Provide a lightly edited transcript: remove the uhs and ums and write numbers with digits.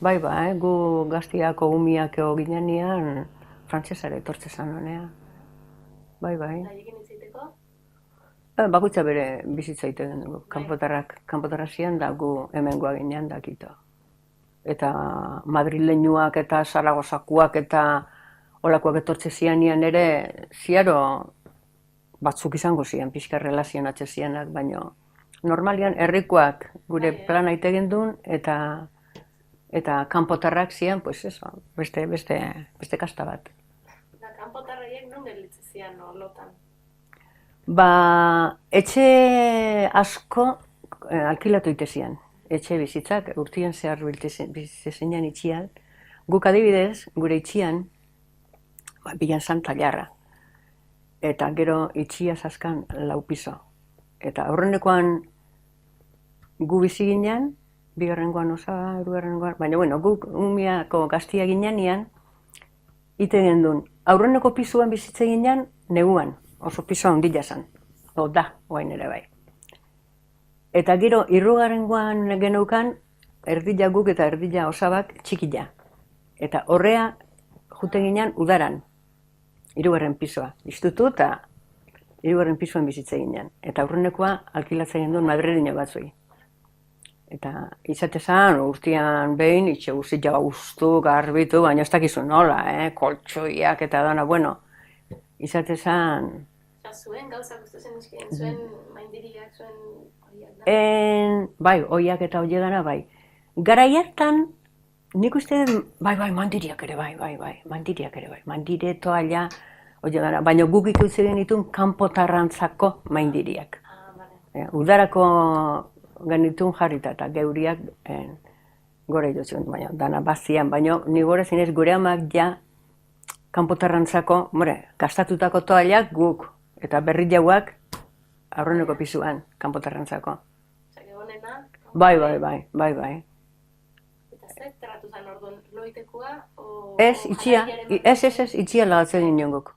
Bai, gu gaztiako umiak ego ginean, frantsesare etortze zan honea. Bai. Eta haiekin hitz egiteko? Bakoitza bere bizitza egiten dugu. Kanpotarrak zian da gu hemengoa ginean dakito. Eta madrileñuak eta zaragozakoak eta olakoak etortze zianian ere, ziaro batzuk izango zian, pixka relazionatze zianak, baino normalian herrikoak gure plana egin duen eta kanpotarrak zian, pues eso, beste kasta bat. Eta kanpotarraiek non gelditzen zian lotan? Etxe asko alkilatu ite zian. Etxe bizitzak, urtien zehar bizitzen itxian. Guk adibidez, gure itxian, bilan zan talarra. Eta gero itxia zaskan 4 piso. Eta aurrenekoan gu bizi ginean, bigarrengoan osaba, hirugarrengoan, baina bueno, guk umiako gaztia ginean, ite gendun. Aurreneko pisuan bizitze ginean, neguan, oso piso handia zan. Da, oain ere bai. Eta gero, hirugarrengoan geneukan, erdila guk eta erdila osabak txikila. Eta horrea juten ginean udaran, hirugarren pisoa. Iztutu eta hirugarren pisoan bizitze ginean. Eta aurrenekoa alkilatzen genduen madrileño batzui. Eta izatezan urtean behin, itxe guztia ustu, garbitu, baina ez dakizu nola, koltsoiak eta dana, bueno, izatezan... Zuen gauzak uste zen izkien, zuen maindiriak, zuen horiak da? Bai, horiak eta horiek dana, bai. Garai hartan, nik uste bai, mandiriak ere, mandire toalla, horiek dana, baina guk ikusi genituen kanpotarrantzako maindiriak. Udarako genituen jarrita eta geuriak gore jotzen, baina dana bazian, baina ni gore zinez gure amak ja kanpotarrantzako, gastatutako toallak guk, eta berri jauak aurreneko pisuan kanpotarrantzako. Osea, honena? Bai. Eta zer terratu zen orduan, loitekoa? Ez, itxia lagatzen ginen guk.